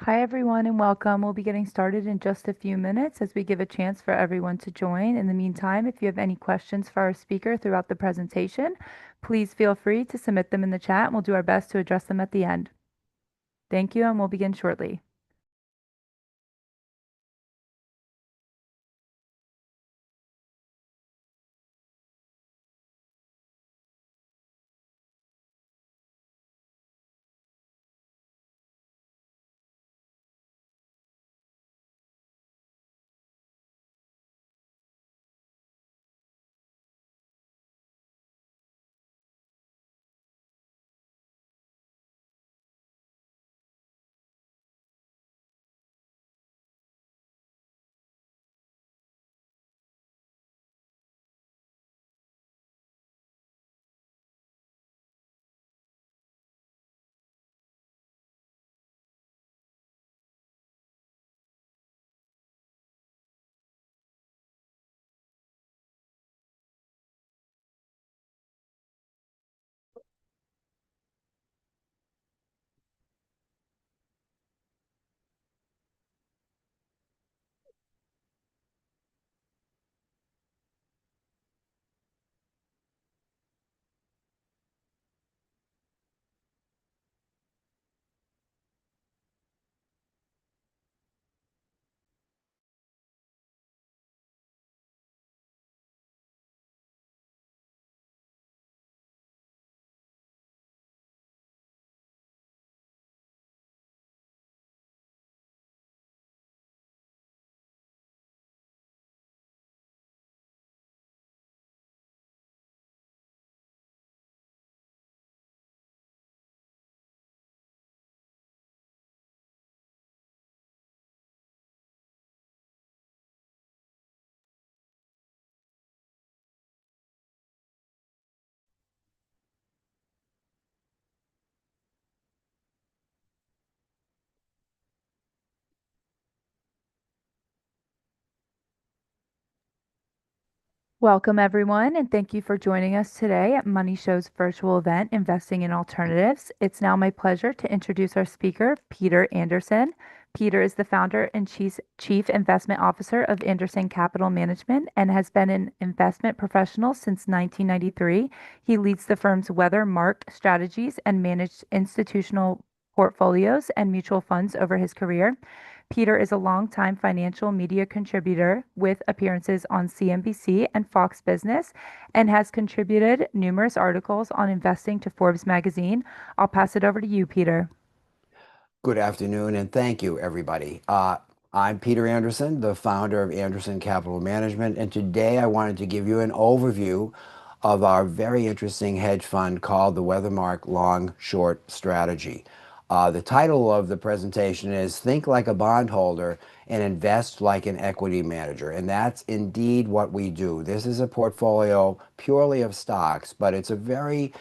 Hi, everyone, and welcome. We'll be getting started in just a few minutes as we give a chance for everyone to join. In the meantime, if you have any questions for our speaker throughout the presentation, please feel free to submit them in the chat and we'll do our best to address them at the end. Thank you, and we'll begin shortly. Welcome, everyone, and thank you for joining us today at Money Show's virtual event, Investing in Alternatives. It's now my pleasure to introduce our speaker, Peter Anderson. Peter is the founder and chief investment officer of Anderson Capital Management and has been an investment professional since 1993. He leads the firm's weather mark strategies and managed institutional portfolios and mutual funds over his career. Peter is a longtime financial media contributor with appearances on CNBC and Fox Business and has contributed numerous articles on investing to Forbes magazine. I'll pass it over to you, Peter. Good afternoon, and thank you, everybody. I'm Peter Anderson, the founder of Anderson Capital Management, and today I wanted to give you an overview of our very interesting hedge fund called the Weathermark Long Short Strategy. The title of the presentation is Think Like a Bondholder and Invest Like an Equity Manager, and that's indeed what we do. This is a portfolio purely of stocks, but it's a very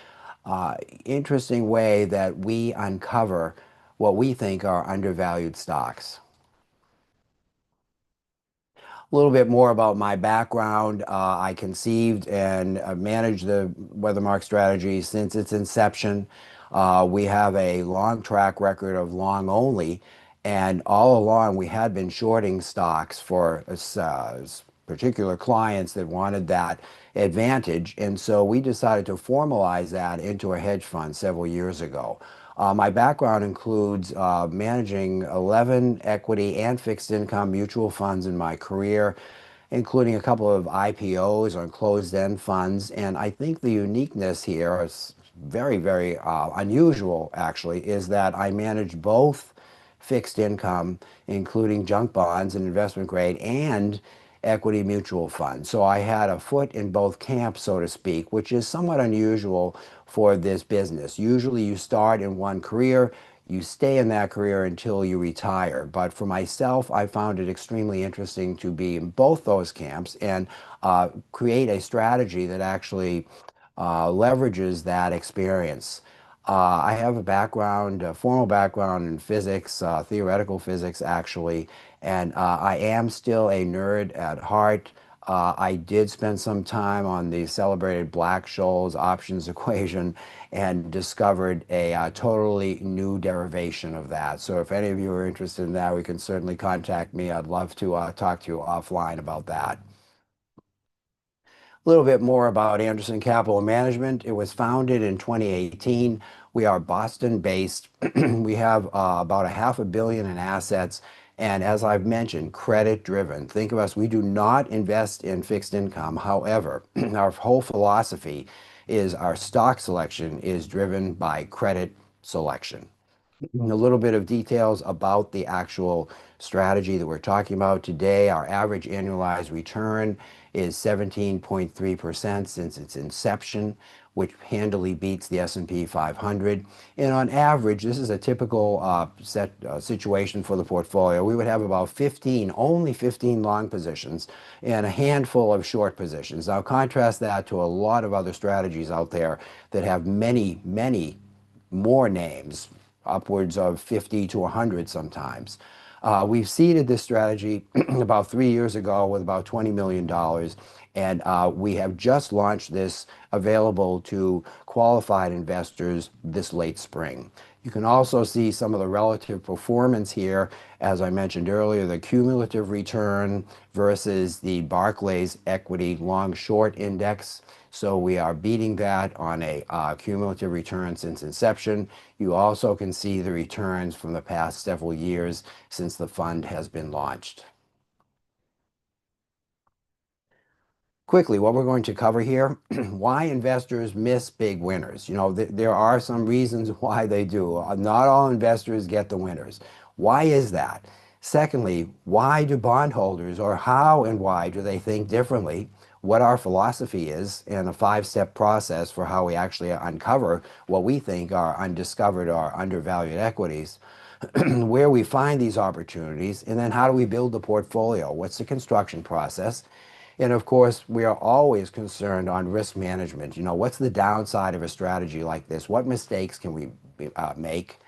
interesting way that we uncover what we think are undervalued stocks. A little bit more about my background. I conceived and managed the Weathermark strategy since its inception. We have a long track record of long only, and all along we had been shorting stocks for particular clients that wanted that advantage. And so we decided to formalize that into a hedge fund several years ago. My background includes managing 11 equity and fixed income mutual funds in my career, including a couple of IPOs on closed-end funds. And I think the uniqueness here is very, very unusual, actually, is that I manage both fixed income, including junk bonds and investment grade, and equity mutual funds. So I had a foot in both camps, so to speak, which is somewhat unusual for this business. Usually you start in one career, you stay in that career until you retire. But for myself, I found it extremely interesting to be in both those camps and create a strategy that actually leverages that experience. I have a background, a formal background in physics, theoretical physics actually, and I am still a nerd at heart. I did spend some time on the celebrated Black-Scholes options equation and discovered a totally new derivation of that. So if any of you are interested in that, we can certainly contact me. I'd love to talk to you offline about that. A little bit more about Anderson Capital Management. It was founded in 2018. We are Boston-based. We have about a half a billion in assets. And as I've mentioned, credit driven. Think of us, we do not invest in fixed income. However, our whole philosophy is our stock selection is driven by credit selection. A little bit of details about the actual strategy that we're talking about today. Our average annualized return is 17.3% since its inception, which handily beats the S&P 500. And on average, this is a typical situation for the portfolio. We would have about 15, only 15 long positions and a handful of short positions. Now contrast that to a lot of other strategies out there that have many, many more names, upwards of 50 to 100 sometimes. We've seeded this strategy about 3 years ago with about $20 million, and we have just launched this available to qualified investors this late spring. You can also see some of the relative performance here. As I mentioned earlier, the cumulative return versus the Barclays Equity Long Short Index. So we are beating that on a cumulative return since inception. You also can see the returns from the past several years since the fund has been launched. Quickly, what we're going to cover here, why investors miss big winners. You know, there are some reasons why they do. Not all investors get the winners. Why is that? Secondly, why do bondholders, or how and why do they think differently? What our philosophy is, and a 5-step process for how we actually uncover what we think are undiscovered or undervalued equities. Where we find these opportunities, and then how do we build the portfolio? What's the construction process? And of course, we are always concerned on risk management. You know, what's the downside of a strategy like this? What mistakes can we make?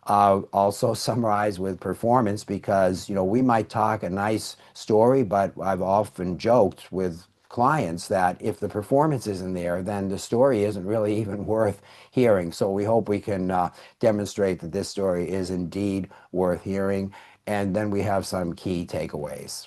Also summarize with performance, because, you know, we might talk a nice story, but I've often joked with clients that if the performance isn't there, then the story isn't really even worth hearing. So we hope we can demonstrate that this story is indeed worth hearing. And then we have some key takeaways.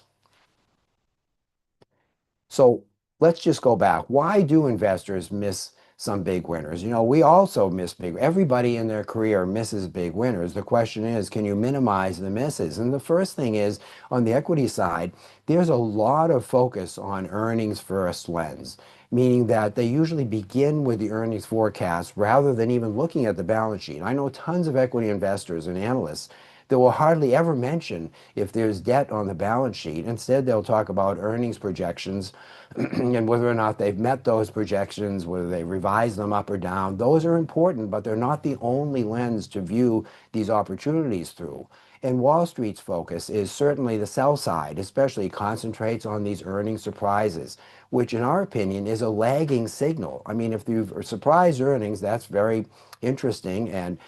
So let's just go back. Why do investors miss some big winners? You know, we also miss everybody in their career misses big winners. The question is, can you minimize the misses? And the first thing is, on the equity side, there's a lot of focus on earnings first lens, meaning that they usually begin with the earnings forecast rather than even looking at the balance sheet. I know tons of equity investors and analysts that will hardly ever mention if there's debt on the balance sheet. Instead, they'll talk about earnings projections and whether or not they've met those projections, whether they revise them up or down. Those are important, but they're not the only lens to view these opportunities through. And Wall Street's focus is certainly the sell side, especially concentrates on these earnings surprises, which in our opinion is a lagging signal. I mean, if you've surprise earnings, that's very interesting and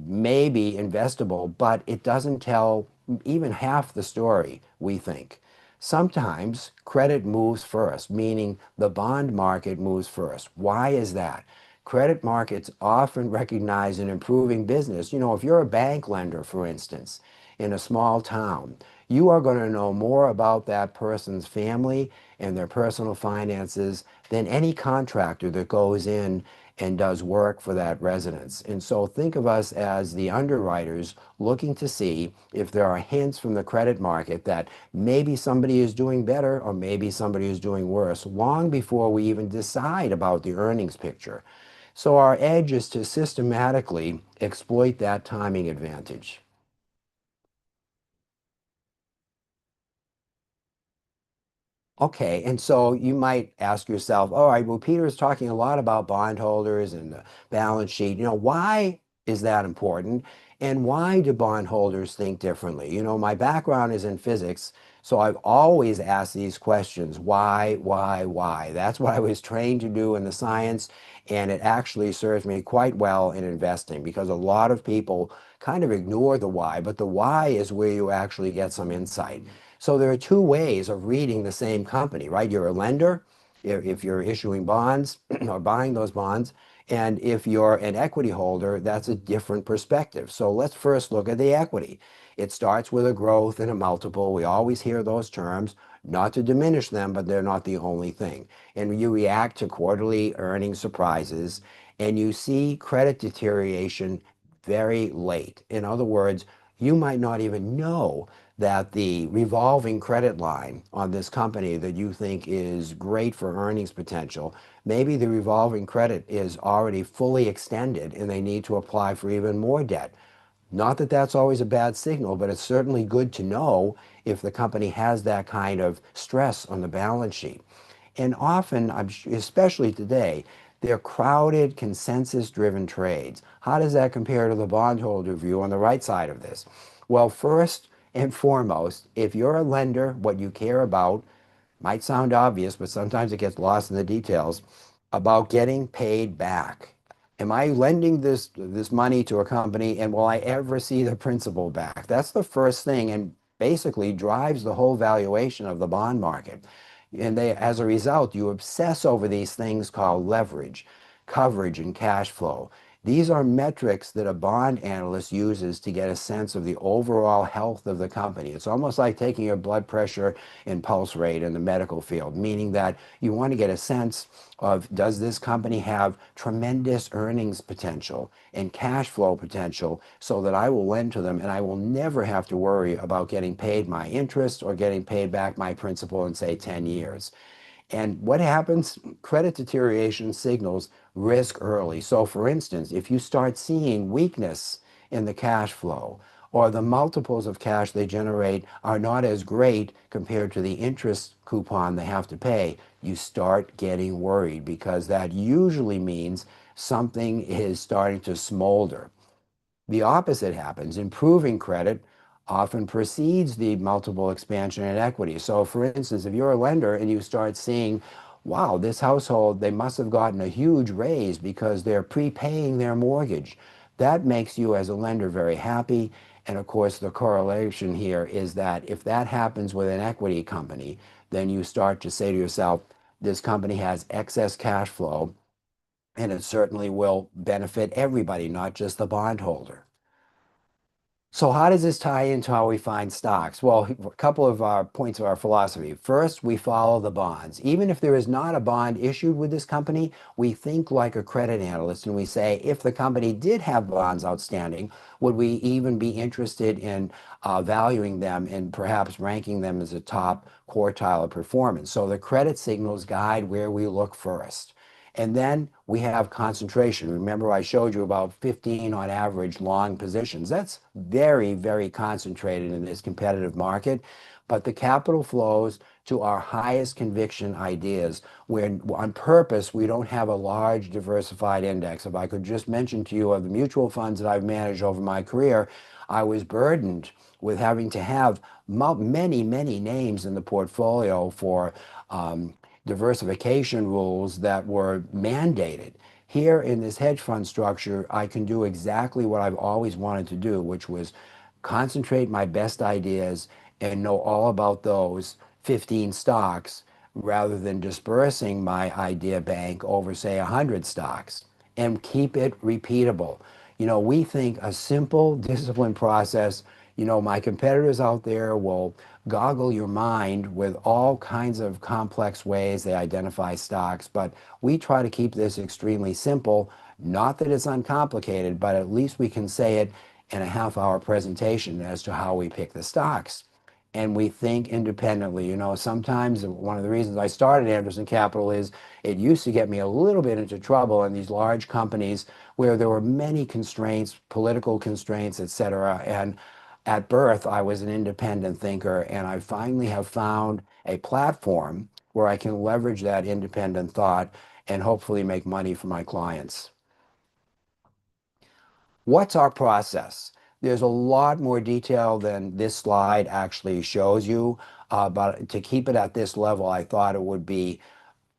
maybe investable, but it doesn't tell even half the story, we think. Sometimes credit moves first, meaning the bond market moves first. Why is that? Credit markets often recognize an improving business. You know, if you're a bank lender, for instance, in a small town, you are going to know more about that person's family and their personal finances than any contractor that goes in and does work for that residence. And so think of us as the underwriters looking to see if there are hints from the credit market that maybe somebody is doing better or maybe somebody is doing worse, long before we even decide about the earnings picture. So our edge is to systematically exploit that timing advantage. Okay, and so you might ask yourself, all right, well, Peter is talking a lot about bondholders and the balance sheet. You know, why is that important? And why do bondholders think differently? You know, my background is in physics, so I've always asked these questions, why? That's what I was trained to do in the science, and it actually serves me quite well in investing, because a lot of people kind of ignore the why, but the why is where you actually get some insight. So there are two ways of reading the same company, right? You're a lender if you're issuing bonds or buying those bonds. And if you're an equity holder, that's a different perspective. So let's first look at the equity. It starts with a growth and a multiple. We always hear those terms, not to diminish them, but they're not the only thing. And you react to quarterly earnings surprises and you see credit deterioration very late. In other words, you might not even know that the revolving credit line on this company that you think is great for earnings potential, maybe the revolving credit is already fully extended and they need to apply for even more debt. Not that that's always a bad signal, but it's certainly good to know if the company has that kind of stress on the balance sheet. And often, especially today, they're crowded, consensus-driven trades. How does that compare to the bondholder view on the right side of this? Well, first and foremost, if you're a lender, what you care about might sound obvious, but sometimes it gets lost in the details about getting paid back. Am I lending this money to a company and will I ever see the principal back? That's the first thing and basically drives the whole valuation of the bond market. And as a result, you obsess over these things called leverage, coverage, and cash flow. These are metrics that a bond analyst uses to get a sense of the overall health of the company. It's almost like taking your blood pressure and pulse rate in the medical field, meaning that you want to get a sense of, does this company have tremendous earnings potential and cash flow potential so that I will lend to them and I will never have to worry about getting paid my interest or getting paid back my principal in, say, 10 years. And what happens? Credit deterioration signals risk early. So for instance, if you start seeing weakness in the cash flow or the multiples of cash they generate are not as great compared to the interest coupon they have to pay, you start getting worried because that usually means something is starting to smolder. The opposite happens. Improving credit often precedes the multiple expansion in equity. So for instance, if you're a lender and you start seeing, wow, this household, they must have gotten a huge raise because they're prepaying their mortgage. That makes you as a lender very happy. And of course, the correlation here is that if that happens with an equity company, then you start to say to yourself, this company has excess cash flow and it certainly will benefit everybody, not just the bondholder. So how does this tie into how we find stocks? Well, a couple of our points of our philosophy. First, we follow the bonds. Even if there is not a bond issued with this company, we think like a credit analyst and we say, if the company did have bonds outstanding, would we even be interested in valuing them and perhaps ranking them as a top quartile of performance? So the credit signals guide where we look first. And then we have concentration. Remember, I showed you about 15 on average long positions. That's very, very concentrated in this competitive market. But the capital flows to our highest conviction ideas, where on purpose we don't have a large diversified index. If I could just mention to you of the mutual funds that I've managed over my career, I was burdened with having to have many, many names in the portfolio for diversification rules that were mandated. Here in this hedge fund structure, I can do exactly what I've always wanted to do, which was concentrate my best ideas and know all about those 15 stocks rather than dispersing my idea bank over, say, 100 stocks and keep it repeatable. We think a simple, disciplined process. My competitors out there will goggle your mind with all kinds of complex ways they identify stocks, but we try to keep this extremely simple. Not that it's uncomplicated, but at least we can say it in a half-hour presentation as to how we pick the stocks. And we think independently. Sometimes one of the reasons I started Anderson Capital is it used to get me a little bit into trouble in these large companies where there were many constraints, political constraints, etc. And at birth, I was an independent thinker, and I finally have found a platform where I can leverage that independent thought and hopefully make money for my clients. What's our process? There's a lot more detail than this slide actually shows you, but to keep it at this level, I thought it would be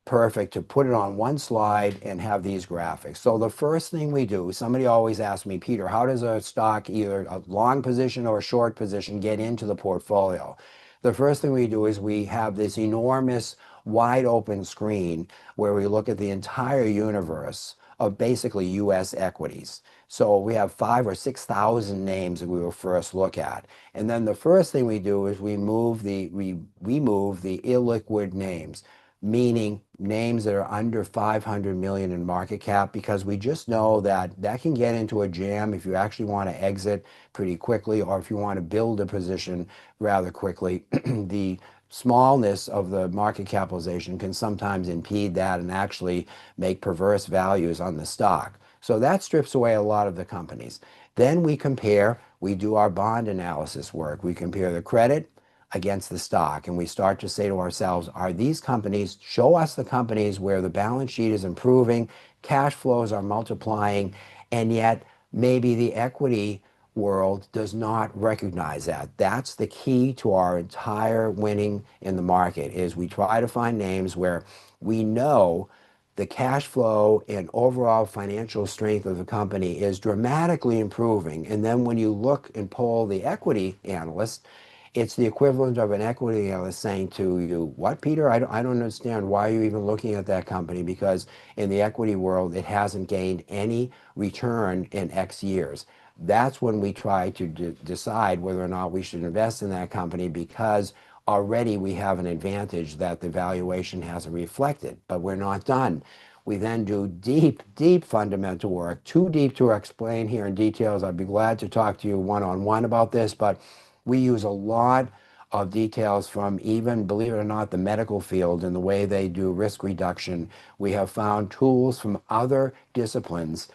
perfect to put it on one slide and have these graphics. So the first thing we do, somebody always asks me, Peter, how does a stock, either a long position or a short position, get into the portfolio? The first thing we do is we have this enormous wide open screen where we look at the entire universe of basically US equities. So we have 5 or 6 thousand names that we will first look at. And then the first thing we do is we move the illiquid names, meaning names that are under 500 million in market cap, because we just know that that can get into a jam if you actually want to exit pretty quickly, or if you want to build a position rather quickly. The smallness of the market capitalization can sometimes impede that and actually make perverse values on the stock. So that strips away a lot of the companies. Then we do our bond analysis work. We compare the credit against the stock, and we start to say to ourselves, are these companies, show us the companies where the balance sheet is improving, cash flows are multiplying, and yet maybe the equity world does not recognize that. That's the key to our entire winning in the market, is we try to find names where we know the cash flow and overall financial strength of the company is dramatically improving. And then when you look and poll the equity analyst, it's the equivalent of an equity analyst saying to you, what, Peter? I don't understand why you're even looking at that company, because in the equity world, it hasn't gained any return in X years. That's when we try to decide whether or not we should invest in that company, because already we have an advantage that the valuation hasn't reflected. But we're not done. We then do deep, deep fundamental work, too deep to explain here in details. I'd be glad to talk to you one-on-one about this, but we use a lot of details from, even, believe it or not, the medical field and the way they do risk reduction. We have found tools from other disciplines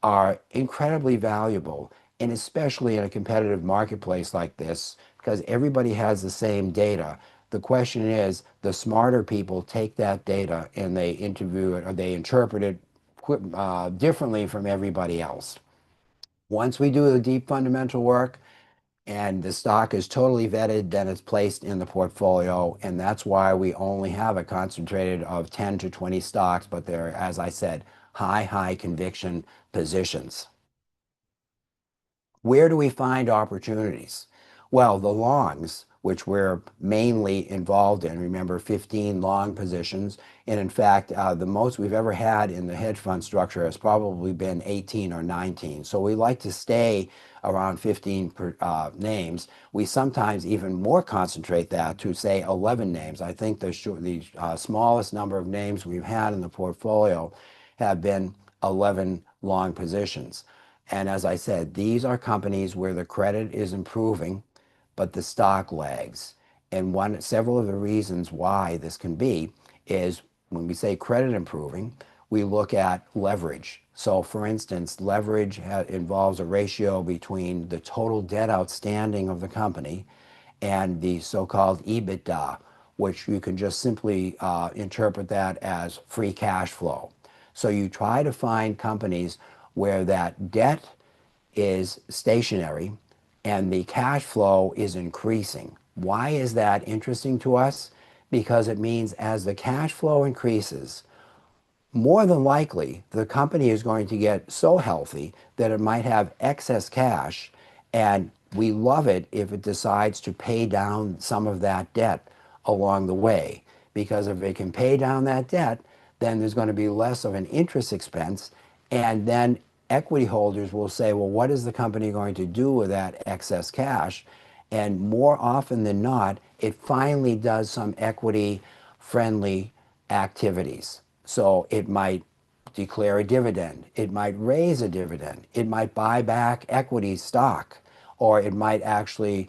are incredibly valuable, and especially in a competitive marketplace like this, because everybody has the same data. The question is, the smarter people take that data and they interview it, or they interpret it differently from everybody else. Once we do the deep fundamental work and the stock is totally vetted, then it's placed in the portfolio. And that's why we only have a concentrated of 10 to 20 stocks, but they're, as I said, high conviction positions. Where do we find opportunities? Well, the longs, which we're mainly involved in, remember, 15 long positions. And in fact, the most we've ever had in the hedge fund structure has probably been 18 or 19. So we like to stay around 15 names. We sometimes even more concentrate that to, say, 11 names. I think the smallest number of names we've had in the portfolio have been 11 long positions. And as I said, these are companies where the credit is improving, but the stock lags. And several of the reasons why this can be is, when we say credit improving, we look at leverage. So for instance, leverage involves a ratio between the total debt outstanding of the company and the so-called EBITDA, which you can just simply interpret that as free cash flow. So you try to find companies where that debt is stationary and the cash flow is increasing. Why is that interesting to us? Because it means as the cash flow increases, more than likely the company is going to get so healthy that it might have excess cash, and we love it if it decides to pay down some of that debt along the way, because if it can pay down that debt, then there's going to be less of an interest expense, and then equity holders will say, well, what is the company going to do with that excess cash? And more often than not, it finally does some equity friendly activities. So it might declare a dividend, it might raise a dividend, it might buy back equity stock, or it might actually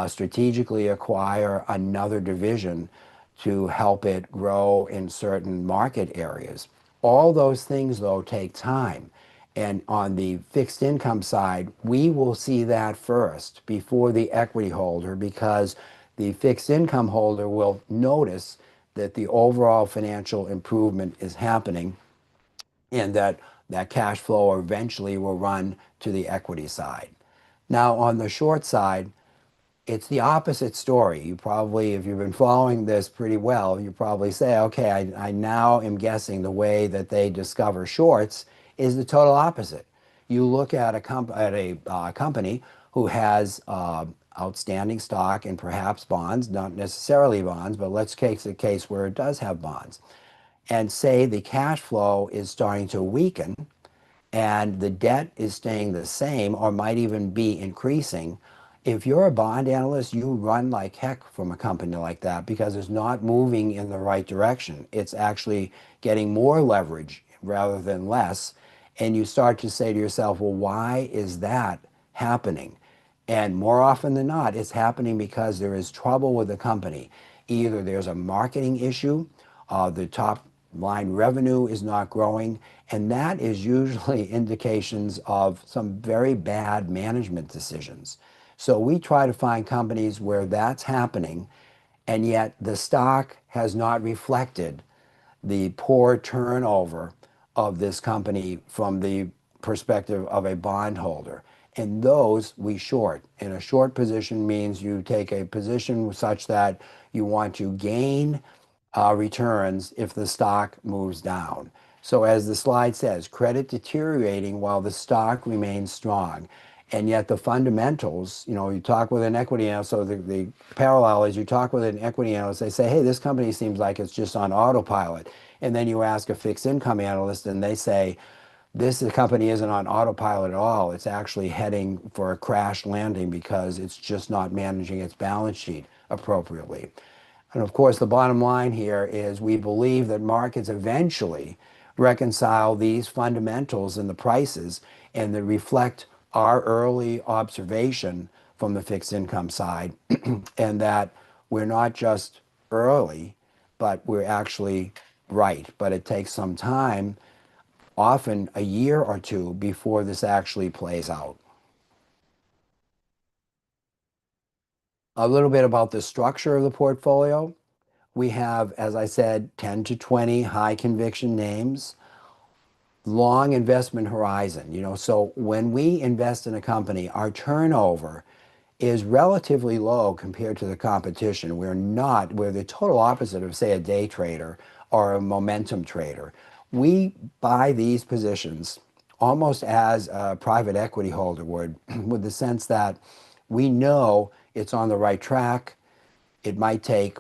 strategically acquire another division to help it grow in certain market areas. All those things, though, take time. And on the fixed income side, we will see that first before the equity holder, because the fixed income holder will notice that the overall financial improvement is happening, and that that cash flow eventually will run to the equity side. Now, on the short side, it's the opposite story. You probably, if you've been following this pretty well, you probably say, okay, I now am guessing the way that they discover shorts is the total opposite. You look at a company who has outstanding stock and perhaps bonds, not necessarily bonds, but let's take the case where it does have bonds, and say the cash flow is starting to weaken and the debt is staying the same or might even be increasing. If you're a bond analyst, you run like heck from a company like that because it's not moving in the right direction. It's actually getting more leverage rather than less. And you start to say to yourself, well, why is that happening? And more often than not, it's happening because there is trouble with the company. Either there's a marketing issue, the top line revenue is not growing, and that is usually indications of some very bad management decisions. So we try to find companies where that's happening, and yet the stock has not reflected the poor turnover of this company from the perspective of a bondholder. And those we short. And a short position means you take a position such that you want to gain returns if the stock moves down. So as the slide says, credit deteriorating while the stock remains strong. And yet the fundamentals, you talk with an equity analyst, so the parallel is you talk with an equity analyst, they say, hey, this company seems like it's just on autopilot. And then you ask a fixed income analyst and they say, this company isn't on autopilot at all. It's actually heading for a crash landing because it's just not managing its balance sheet appropriately. And of course, the bottom line here is we believe that markets eventually reconcile these fundamentals in the prices and that reflect our early observation from the fixed income side, and that we're not just early, but we're actually right. But it takes some time, often a year or two, before this actually plays out. A little bit about the structure of the portfolio. We have, as I said, 10 to 20 high conviction names, long investment horizon. So when we invest in a company, our turnover is relatively low compared to the competition. We're the total opposite of, say, a day trader or a momentum trader. We buy these positions almost as a private equity holder would, with the sense that we know it's on the right track. It might take,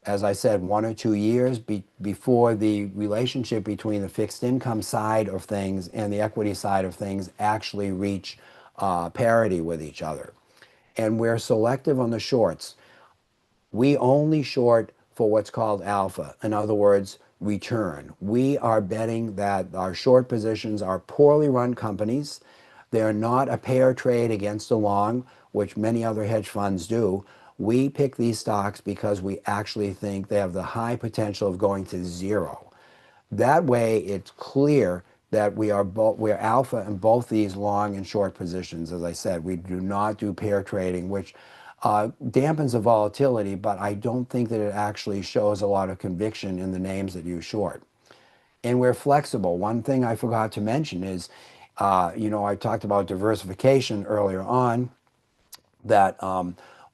as I said, 1 or 2 years before the relationship between the fixed income side of things and the equity side of things actually reach parity with each other. And we're selective on the shorts. We only short for what's called alpha, in other words, return. We are betting that our short positions are poorly run companies. They're not a pair trade against a long, which many other hedge funds do. We pick these stocks because we actually think they have the high potential of going to zero. That way, it's clear that we're alpha in both these long and short positions. As I said, we do not do pair trading, which dampens the volatility, but I don't think that it actually shows a lot of conviction in the names that you short. And we're flexible. One thing I forgot to mention is, I talked about diversification earlier on, that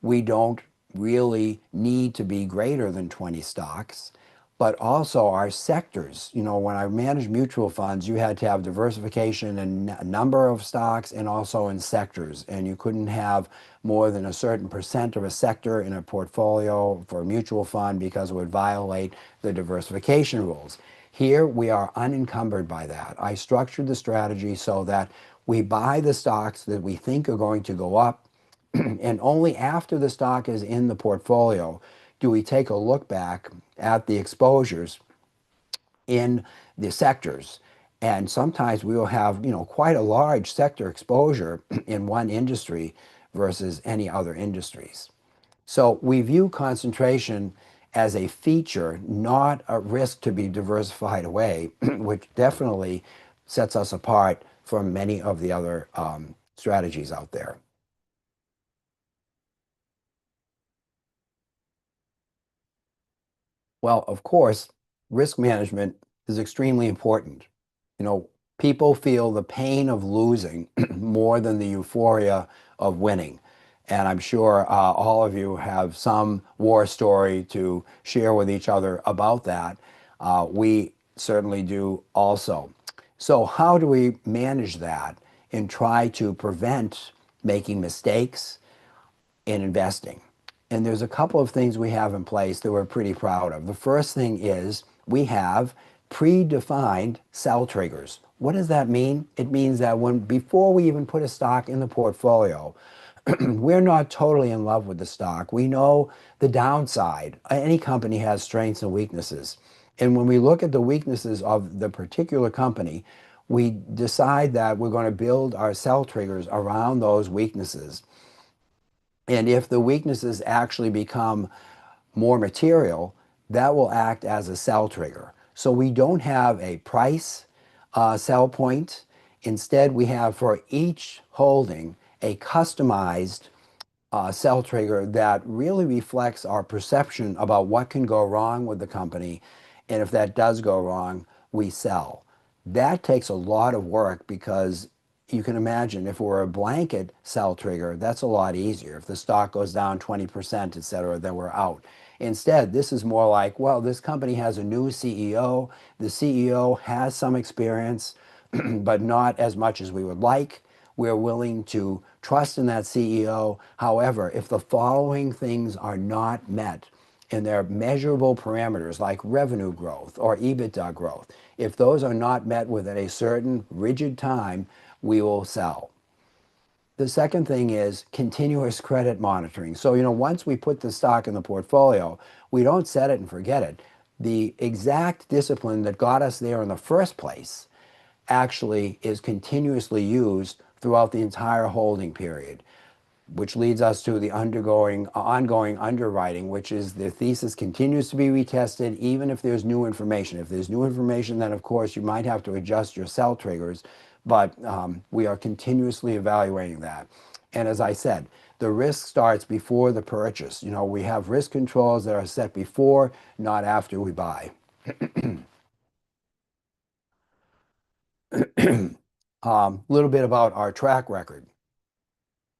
we don't really need to be greater than 20 stocks, but also our sectors. When I managed mutual funds, you had to have diversification in a number of stocks and also in sectors, and you couldn't have more than a certain percent of a sector in a portfolio for a mutual fund because it would violate the diversification rules. Here we are unencumbered by that. I structured the strategy so that we buy the stocks that we think are going to go up, and only after the stock is in the portfolio do we take a look back at the exposures in the sectors. And sometimes we will have, quite a large sector exposure in one industry versus any other industries. So we view concentration as a feature, not a risk to be diversified away, which definitely sets us apart from many of the other strategies out there. Well, of course, risk management is extremely important. You know, People feel the pain of losing more than the euphoria of winning. And I'm sure all of you have some war story to share with each other about that. We certainly do also. So, how do we manage that and try to prevent making mistakes? in investing. And there's a couple of things we have in place that we're pretty proud of. The first thing is we have predefined sell triggers. What does that mean? It means that before we even put a stock in the portfolio, we're not totally in love with the stock. We know the downside. Any company has strengths and weaknesses. And when we look at the weaknesses of the particular company, we decide that we're going to build our sell triggers around those weaknesses. And if the weaknesses actually become more material, that will act as a sell trigger. So we don't have a price sell point. Instead, we have for each holding a customized sell trigger that really reflects our perception about what can go wrong with the company. And if that does go wrong, we sell. That takes a lot of work because you can imagine if it were a blanket sell trigger, that's a lot easier. If the stock goes down 20%, et cetera, then we're out. Instead, this is more like, well, this company has a new CEO. The CEO has some experience, but not as much as we would like. We're willing to trust in that CEO. However, if the following things are not met, and they're measurable parameters like revenue growth or EBITDA growth, if those are not met within a certain rigid time, we will sell. The second thing is continuous credit monitoring. So, once we put the stock in the portfolio, we don't set it and forget it. The exact discipline that got us there in the first place actually is continuously used throughout the entire holding period, which leads us to the ongoing underwriting, which is the thesis continues to be retested even if there's new information. If there's new information, then of course you might have to adjust your sell triggers, but we are continuously evaluating that. And as I said, the risk starts before the purchase. We have risk controls that are set before, not after we buy. Little bit about our track record.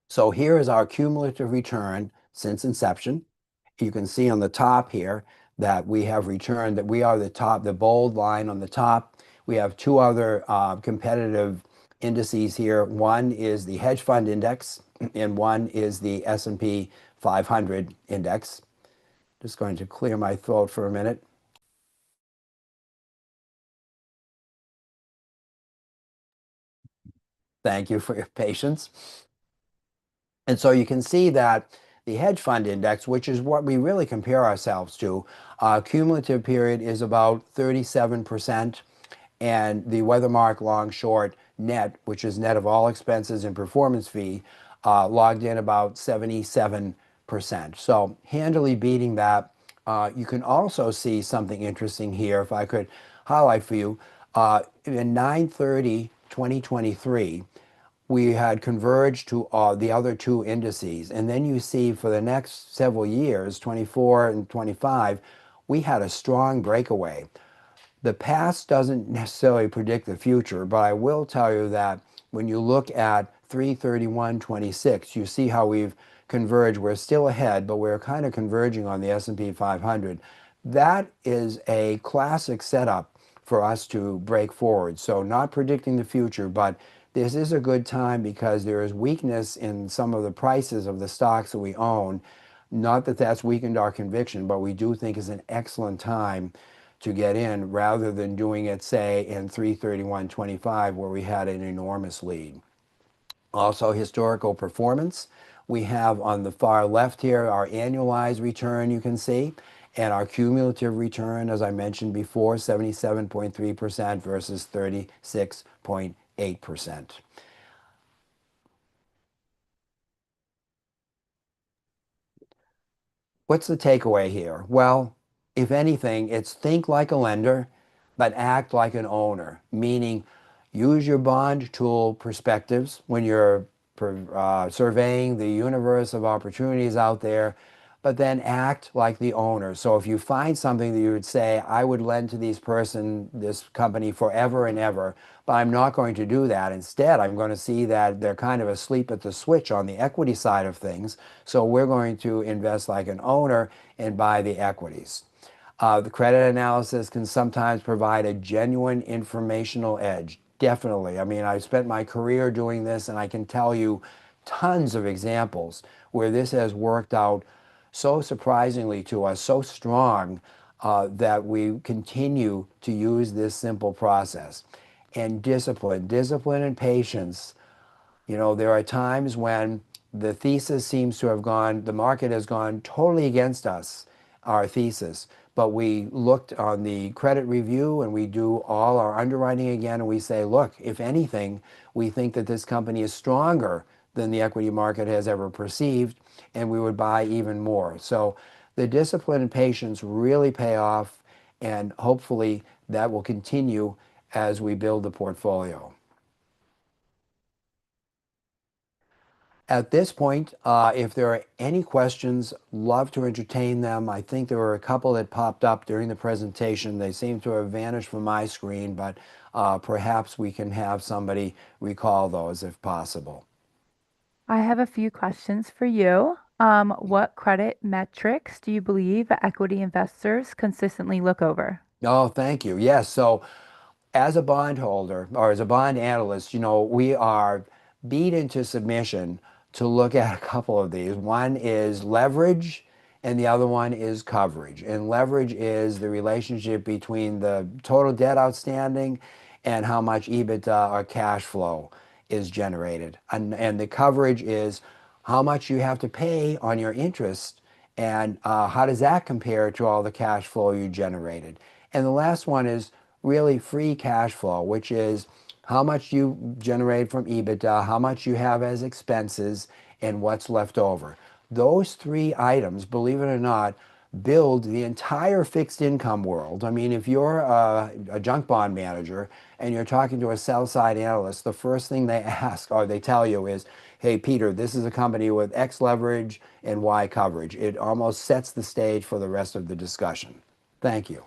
So here is our cumulative return since inception. You can see on the top here that we have returned, that we are the top, the bold line on the top. We have two other competitive indices here. One is the hedge fund index, and one is the S&P 500 index. Just going to clear my throat for a minute. Thank you for your patience. And so you can see that the hedge fund index, which is what we really compare ourselves to, cumulative period is about 37%, and the Weathermark long short net, which is net of all expenses and performance fee, logged in about 77%. So handily beating that. You can also see something interesting here, if I could highlight for you. In 9/30/2023, we had converged to the other two indices. And then you see for the next several years, 24 and 25, we had a strong breakaway. The past doesn't necessarily predict the future, but I will tell you that when you look at 3/31/26, you see how we've converged. We're still ahead, but we're kind of converging on the S&P 500. That is a classic setup for us to break forward. So not predicting the future, but this is a good time because there is weakness in some of the prices of the stocks that we own. Not that that's weakened our conviction, but we do think it's an excellent time to get in rather than doing it, say, in 3/31/25 where we had an enormous lead. Also, historical performance. We have on the far left here our annualized return, you can see, and our cumulative return, as I mentioned before, 77.3% versus 36.8%. What's the takeaway here? Well, if anything, it's think like a lender, but act like an owner, meaning use your bond tool perspectives when you're surveying the universe of opportunities out there, but then act like the owner. So if you find something that you would say, I would lend to this company forever and ever, but I'm not going to do that. Instead, I'm going to see that they're kind of asleep at the switch on the equity side of things. So we're going to invest like an owner and buy the equities. The credit analysis can sometimes provide a genuine informational edge. Definitely. I mean, I've spent my career doing this, and I can tell you tons of examples where this has worked out so surprisingly to us, so strong that we continue to use this simple process. And discipline and patience. There are times when the thesis seems to have gone, the market has gone totally against us, our thesis. But we looked on the credit review and we do all our underwriting again and we say, look, if anything, we think that this company is stronger than the equity market has ever perceived, and we would buy even more. So the discipline and patience really pay off, and hopefully that will continue as we build the portfolio. At this point, if there are any questions, love to entertain them. I think there were a couple that popped up during the presentation. They seem to have vanished from my screen, but perhaps we can have somebody recall those if possible. I have a few questions for you. What credit metrics do you believe equity investors consistently look over? Oh, thank you. Yes. So as a bondholder or as a bond analyst, we are beat into submission to look at a couple of these. One is leverage and the other one is coverage. And leverage is the relationship between the total debt outstanding and how much EBITDA or cash flow is generated. And the coverage is how much you have to pay on your interest and how does that compare to all the cash flow you generated. And the last one is really free cash flow, which is how much you generate from EBITDA, how much you have as expenses, and what's left over. Those three items, believe it or not, build the entire fixed income world. I mean, if you're a junk bond manager and you're talking to a sell side analyst, the first thing they ask or they tell you is, hey, Peter, this is a company with X leverage and Y coverage. It almost sets the stage for the rest of the discussion. Thank you.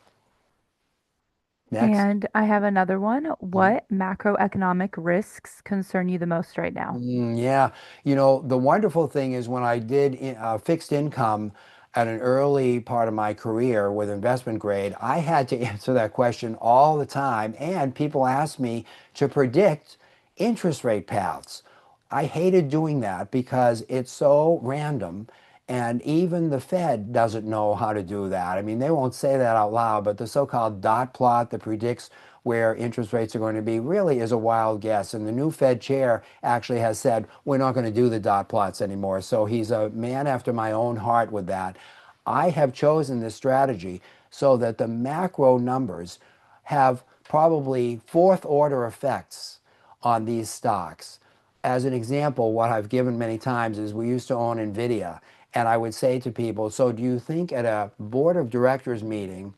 Next. And I have another one. Mhm. What macroeconomic risks concern you the most right now? Yeah, the wonderful thing is when I did fixed income at an early part of my career with investment grade, I had to answer that question all the time, and people asked me to predict interest rate paths. I hated doing that because it's so random, and even the Fed doesn't know how to do that. I mean, they won't say that out loud, but the so-called dot plot that predicts where interest rates are going to be really is a wild guess. And the new Fed chair actually has said, we're not going to do the dot plots anymore. So he's a man after my own heart with that. I have chosen this strategy so that the macro numbers have probably fourth order effects on these stocks. As an example, what I've given many times is we used to own NVIDIA. And I would say to people, so do you think at a board of directors meeting,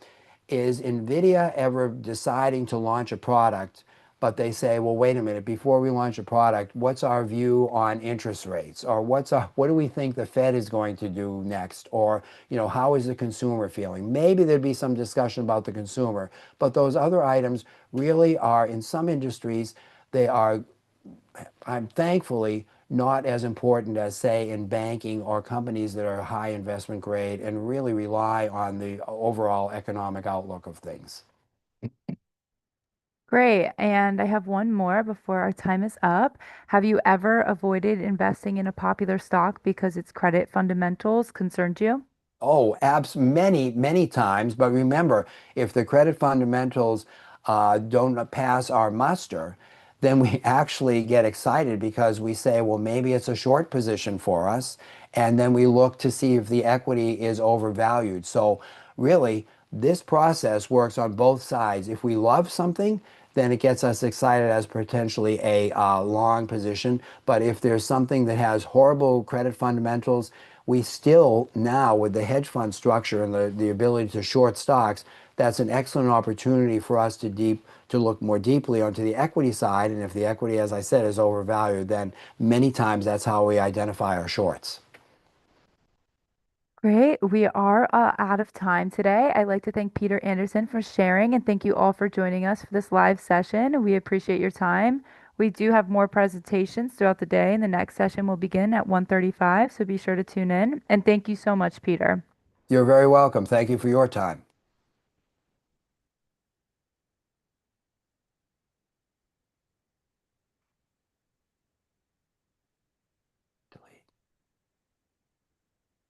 is NVIDIA ever deciding to launch a product, but they say, well, wait a minute, before we launch a product, what's our view on interest rates? Or what do we think the Fed is going to do next? Or, how is the consumer feeling? Maybe there'd be some discussion about the consumer, but those other items really are, in some industries, they are, I'm thankfully, not as important as, say, in banking or companies that are high investment grade and really rely on the overall economic outlook of things. Great. And I have one more before our time is up. Have you ever avoided investing in a popular stock because its credit fundamentals concerned you? Oh, many, many times. But remember, if the credit fundamentals don't pass our muster, then we actually get excited because we say, well, maybe it's a short position for us. And then we look to see if the equity is overvalued. So really, this process works on both sides. If we love something, then it gets us excited as potentially a long position. But if there's something that has horrible credit fundamentals, we still now, with the hedge fund structure and the ability to short stocks, that's an excellent opportunity for us to look more deeply onto the equity side. And if the equity, as I said, is overvalued, then many times that's how we identify our shorts. Great. We are out of time today. I'd like to thank Peter Anderson for sharing and thank you all for joining us for this live session. We appreciate your time. We do have more presentations throughout the day, and the next session will begin at 1:35, so be sure to tune in. And thank you so much, Peter. You're very welcome. Thank you for your time.